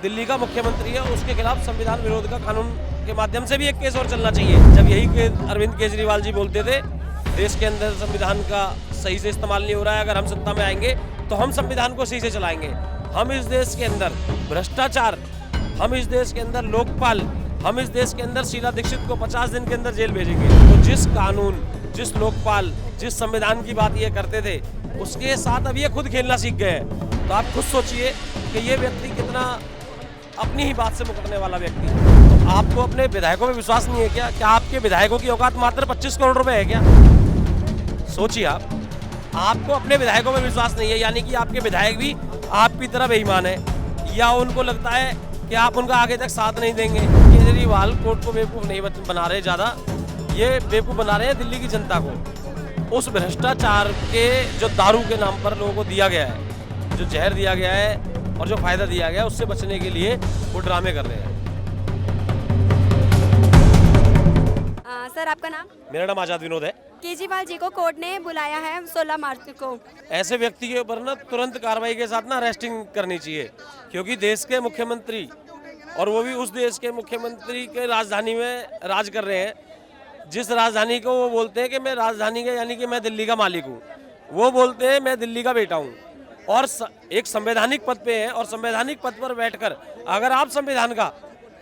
दिल्ली का मुख्यमंत्री है, उसके खिलाफ संविधान विरोध का कानून के माध्यम से भी एक केस और चलना चाहिए। जब यही के अरविंद केजरीवाल जी बोलते थे देश के अंदर संविधान का सही से इस्तेमाल नहीं हो रहा है, अगर हम सत्ता में आएंगे तो हम संविधान को सही से चलाएंगे। हम इस देश के अंदर भ्रष्टाचार, हम इस देश के अंदर लोकपाल, हम इस देश के अंदर शीला दीक्षित को 50 दिन के अंदर जेल भेजेंगे। तो जिस कानून, जिस लोकपाल, जिस संविधान की बात ये करते थे, उसके साथ अब ये खुद खेलना सीख गए हैं। तो आप खुद सोचिए कि ये व्यक्ति कितना अपनी ही बात से मुकरने वाला व्यक्ति है। तो आपको अपने विधायकों में विश्वास नहीं है क्या? क्या आपके विधायकों की औकात मात्र 25 करोड़ रुपए है क्या? सोचिए आपको अपने विधायकों में विश्वास नहीं है, यानी कि आपके विधायक भी आपकी तरह बेईमान है, या उनको लगता है कि आप उनका आगे तक साथ नहीं देंगे। केजरीवाल कोर्ट को बेवकूफ़ नहीं बना रहे, ज़्यादा ये बेवकूफ़ बना रहे हैं दिल्ली की जनता को। उस भ्रष्टाचार के जो दारू के नाम पर लोगों को दिया गया है, जो जहर दिया गया है और जो फायदा दिया गया है, उससे बचने के लिए वो ड्रामे कर रहे हैं। सर आपका नाम? मेरा नाम आजाद विनोद है। केजरीवाल जी को कोर्ट ने बुलाया है 16 मार्च को। ऐसे व्यक्ति के ऊपर ना तुरंत कार्रवाई के साथ ना अरेस्टिंग करनी चाहिए, क्योंकि देश के मुख्यमंत्री, और वो भी उस देश के मुख्यमंत्री के राजधानी में राज कर रहे हैं, जिस राजधानी को वो बोलते हैं कि मैं राजधानी का, यानी कि मैं दिल्ली का मालिक हूँ, वो बोलते हैं मैं दिल्ली का बेटा हूँ, और एक संवैधानिक पद पे है। और संवैधानिक पद पर बैठकर अगर आप संविधान का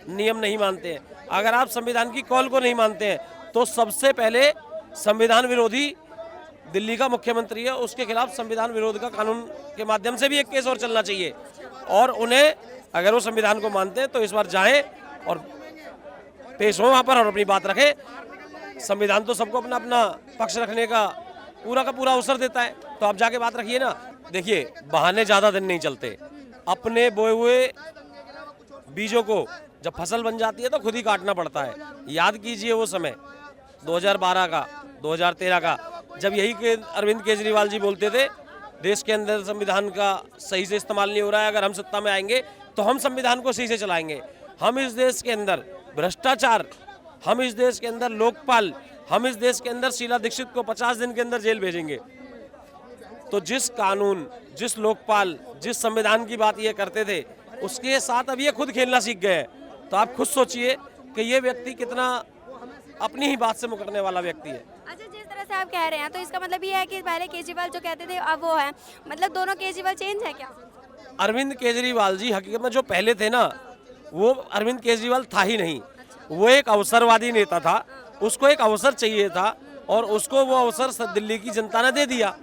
नियम नहीं मानते हैं, अगर आप संविधान की कॉल को नहीं मानते हैं, तो सबसे पहले संविधान विरोधी दिल्ली का मुख्यमंत्री है, उसके खिलाफ संविधान विरोध का कानून के माध्यम से भी एक केस और चलना चाहिए। और उन्हें, अगर वो संविधान को मानते हैं, तो इस बार जाएं और पेश हो वहाँ पर और अपनी बात रखें। संविधान तो सबको अपना अपना पक्ष रखने का पूरा अवसर देता है, तो आप जाके बात रखिए ना। देखिए, बहाने ज़्यादा दिन नहीं चलते। अपने बोए हुए बीजों को जब फसल बन जाती है तो खुद ही काटना पड़ता है। याद कीजिए वो समय 2012 का, 2013 का, जब यही के अरविंद केजरीवाल जी बोलते थे देश के अंदर संविधान का सही से इस्तेमाल नहीं हो रहा है, अगर हम सत्ता में आएंगे तो हम संविधान को सही से चलाएंगे। हम इस देश के अंदर भ्रष्टाचार, हम इस देश के अंदर लोकपाल, हम इस देश के अंदर शीला दीक्षित को 50 दिन के अंदर जेल भेजेंगे। तो जिस कानून, जिस लोकपाल, जिस संविधान की बात ये करते थे, उसके साथ अब ये खुद खेलना सीख गए हैं। तो आप खुद सोचिए कि ये व्यक्ति कितना अपनी ही बात से मुकरने वाला व्यक्ति है। अच्छा, जिस तरह से आप कह रहे हैं तो इसका मतलब ये है कि पहले केजरीवाल जो कहते थे अब वो है, मतलब दोनों केजरीवाल चेंज है क्या? अरविंद केजरीवाल जी हकीकत में जो पहले थे ना, वो अरविंद केजरीवाल था ही नहीं। वो एक अवसरवादी नेता था, उसको एक अवसर चाहिए था और उसको वो अवसर दिल्ली की जनता ने दे दिया।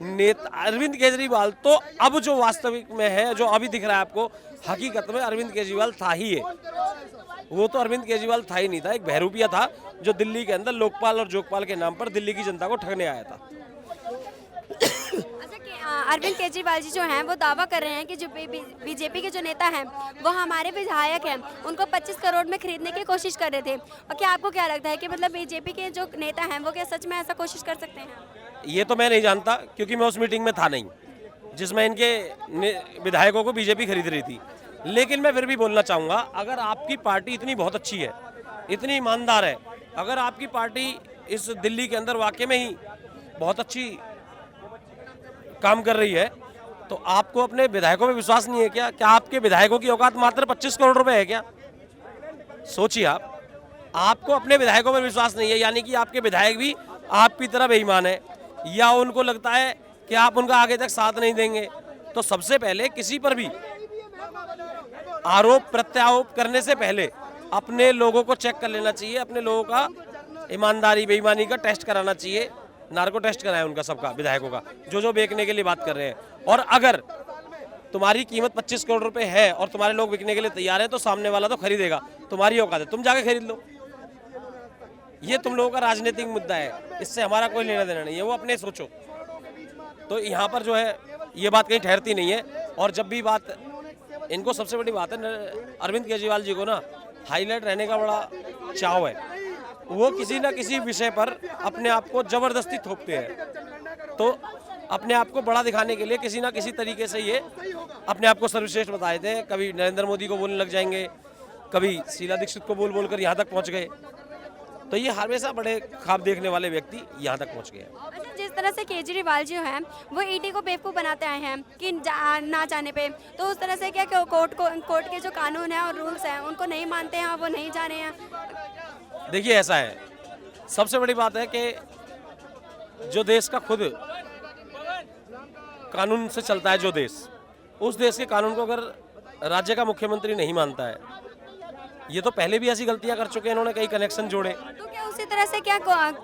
अरविंद केजरीवाल तो अब जो वास्तविक में है, जो अभी दिख रहा है आपको, हकीकत में अरविंद केजरीवाल था ही है। वो तो अरविंद केजरीवाल था ही नहीं था, एक बहरूपिया था जो दिल्ली के अंदर लोकपाल और जोकपाल के नाम पर दिल्ली की जनता को ठगने आया था। अरविंद केजरीवाल जी जो हैं वो दावा कर रहे हैं कि जो बीजेपी के जो नेता हैं वो हमारे विधायक हैं, उनको 25 करोड़ में खरीदने की कोशिश कर रहे थे। और क्या आपको क्या लगता है कि मतलब बीजेपी के जो नेता हैं वो क्या सच में ऐसा कोशिश कर सकते हैं? ये तो मैं नहीं जानता, क्योंकि मैं उस मीटिंग में था नहीं जिसमें इनके विधायकों को बीजेपी खरीद रही थी। लेकिन मैं फिर भी बोलना चाहूँगा, अगर आपकी पार्टी इतनी बहुत अच्छी है, इतनी ईमानदार है, अगर आपकी पार्टी इस दिल्ली के अंदर वाकई में ही बहुत अच्छी काम कर रही है, तो आपको अपने विधायकों में विश्वास नहीं है क्या? क्या आपके विधायकों की औकात मात्र 25 करोड़ रुपए है क्या? सोचिए आपको अपने विधायकों में विश्वास नहीं है, यानी कि आपके विधायक भी आपकी तरह बेईमान है, या उनको लगता है कि आप उनका आगे तक साथ नहीं देंगे। तो सबसे पहले किसी पर भी आरोप प्रत्यारोप करने से पहले अपने लोगों को चेक कर लेना चाहिए, अपने लोगों का ईमानदारी बेईमानी का टेस्ट कराना चाहिए। नार्को टेस्ट कराया उनका, सबका, विधायकों का, जो बेचने के लिए बात कर रहे हैं। और अगर तुम्हारी कीमत 25 करोड़ रुपए है और तुम्हारे लोग बिकने के लिए तैयार है, तो सामने वाला तो खरीदेगा, तुम्हारी औकात है, तुम जाके खरीद लो। ये तुम लोगों का राजनीतिक मुद्दा है, इससे हमारा कोई लेना देना नहीं है, वो अपने सोचो। तो यहाँ पर जो है ये बात कहीं ठहरती नहीं है। और जब भी बात, इनको सबसे बड़ी बात है, अरविंद केजरीवाल जी को ना हाईलाइट रहने का बड़ा चाव है। वो किसी ना किसी विषय पर अपने आप को जबरदस्ती थोपते हैं। तो अपने आप को बड़ा दिखाने के लिए किसी ना किसी तरीके से ये अपने आप को सर्वश्रेष्ठ बता देते हैं। कभी नरेंद्र मोदी को बोलने लग जाएंगे, कभी शीला दीक्षित को बोल कर यहाँ तक पहुँच गए। तो ये हमेशा बड़े ख्वाब देखने वाले व्यक्ति यहाँ तक पहुँच गए। अच्छा, जिस जिस तरह से केजरीवाल जो हैं वो ईडी को बेवकूफ़ बनाते आए हैं कि ना जाने पे, तो उस तरह से क्या कोर्ट के जो कानून हैं और रूल्स हैं उनको नहीं मानते हैं, वो नहीं जाने हैं। देखिए ऐसा है, सबसे बड़ी बात है कि जो देश का खुद कानून से चलता है, जो देश, उस देश के कानून को अगर राज्य का मुख्यमंत्री नहीं मानता है, ये तो पहले भी ऐसी गलतियां कर चुके हैं, इन्होंने कई कनेक्शन जोड़े। तो क्या उसी तरह से क्या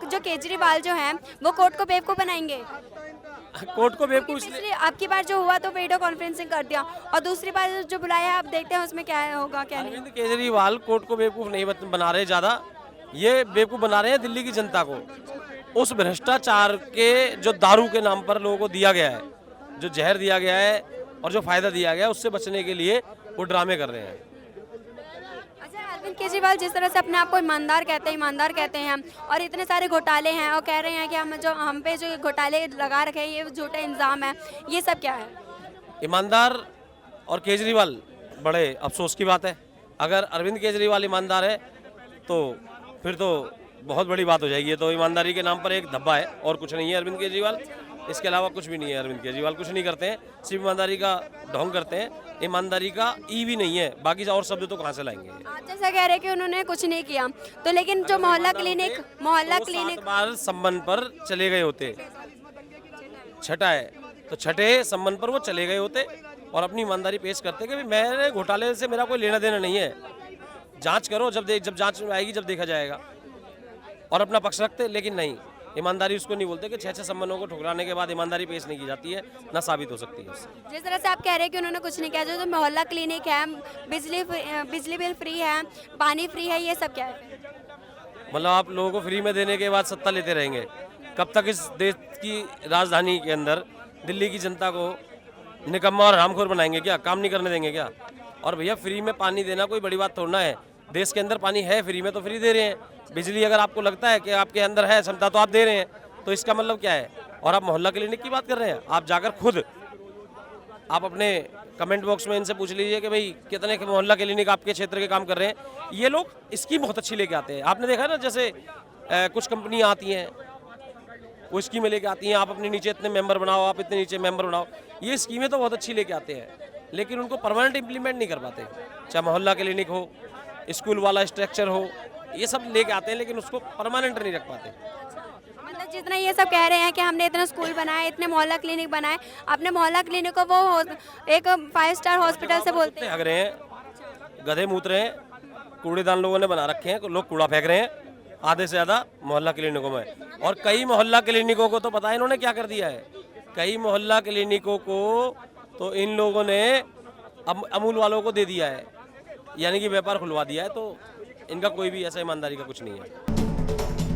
जो केजरीवाल जो हैं वो कोर्ट को बेवकूफ़ बनाएंगे? कोर्ट को बेवकूफ इसलिए पिछली आपकी बार जो हुआ तो वीडियो कॉन्फ्रेंसिंग कर दिया, और दूसरी बार जो बुलाया है आप देखते हैं उसमें क्या होगा क्या नहीं। अरविंद केजरीवाल कोर्ट को बेवकूफ नहीं बना रहे, ज्यादा ये बेवकूफ बना रहे हैं दिल्ली की जनता को। उस भ्रष्टाचार के जो दारू के नाम पर लोगों को दिया गया है, जो जहर दिया गया है और जो फायदा दिया गया है, उससे बचने के लिए वो ड्रामे कर रहे हैं। अच्छा, अरविंद केजरीवाल जिस तरह से अपने आप को ईमानदार कहते हैं और इतने सारे घोटाले हैं और कह रहे हैं कि हम पे जो घोटाले लगा रखे हैं ये झूठा इल्ज़ाम है, ये सब क्या है? ईमानदार और केजरीवाल, बड़े अफसोस की बात है। अगर अरविंद केजरीवाल ईमानदार है तो फिर तो बहुत बड़ी बात हो जाएगी। ये तो ईमानदारी के नाम पर एक धब्बा है और कुछ नहीं है अरविंद केजरीवाल, इसके अलावा कुछ भी नहीं है। अरविंद केजरीवाल कुछ नहीं करते हैं, सिर्फ ईमानदारी का ढोंग करते हैं। ईमानदारी का ई भी नहीं है, बाकी और शब्द तो कहाँ से लाएंगे। आप जैसा कह रहे हैं कि उन्होंने कुछ नहीं किया, तो लेकिन जो मोहल्ला क्लिनिक 7 बार संबंध पर चले गए होते, छठा है तो छठे संबंध पर वो चले गए होते और अपनी ईमानदारी पेश करते कि मेरे घोटाले से मेरा कोई लेना देना नहीं है, जांच करो, जब जांच में आएगी जब देखा जाएगा, और अपना पक्ष रखते। लेकिन नहीं, ईमानदारी उसको नहीं बोलते कि 6 संबंधों को ठुकराने के बाद ईमानदारी पेश नहीं की जाती है, ना साबित हो सकती है उससे। जिस तरह से आप कह रहे हैं कि उन्होंने कुछ नहीं किया, जो मोहल्ला क्लिनिक है, बिजली बिल फ्री है, पानी फ्री है, ये सब क्या है? मतलब आप लोगों को फ्री में देने के बाद सत्ता लेते रहेंगे, कब तक इस देश की राजधानी के अंदर दिल्ली की जनता को निकम्मा और हरामखोर बनाएंगे क्या? काम नहीं करने देंगे क्या? और भैया फ्री में पानी देना कोई बड़ी बात थोड़ा है, देश के अंदर पानी है फ्री में तो फ्री दे रहे हैं। बिजली अगर आपको लगता है कि आपके अंदर है क्षमता तो आप दे रहे हैं, तो इसका मतलब क्या है? और आप मोहल्ला क्लिनिक की बात कर रहे हैं, आप जाकर खुद आप अपने कमेंट बॉक्स में इनसे पूछ लीजिए कि भाई कितने मोहल्ला क्लिनिक आपके क्षेत्र के काम कर रहे हैं। ये लोग स्कीम बहुत अच्छी लेके आते हैं, आपने देखा ना, जैसे कुछ कंपनियां आती हैं वो स्कीमें लेके आती हैं, आप अपने नीचे इतने मेंबर बनाओ, आप इतने नीचे मेंबर बनाओ, ये स्कीमें तो बहुत अच्छी लेके आते हैं, लेकिन उनको परमानेंट इम्प्लीमेंट नहीं कर पाते। चाहे मोहल्ला क्लिनिक हो, स्कूल वाला स्ट्रक्चर हो, ये सब लेके आते हैं लेकिन उसको परमानेंट नहीं रख पाते। मतलब जितना ये सब कह रहे हैं कि हमने इतना स्कूल बनाए, इतने मोहल्ला क्लिनिक बनाए, अपने मोहल्ला क्लिनिक को वो एक 5 स्टार हॉस्पिटल से बोलते हैं। हग रहे हैं, गधे मूत रहे हैं, कूड़ेदान लोगों ने बना रखे हैं, लोग कूड़ा फेंक रहे हैं आधे से ज़्यादा मोहल्ला क्लिनिकों में। और कई मोहल्ला क्लिनिकों को तो पता है इन्होंने क्या कर दिया है, कई मोहल्ला क्लिनिकों को तो इन लोगों ने अमूल वालों को दे दिया है, यानी कि व्यापार खुलवा दिया है। तो इनका कोई भी ऐसा ईमानदारी का कुछ नहीं है।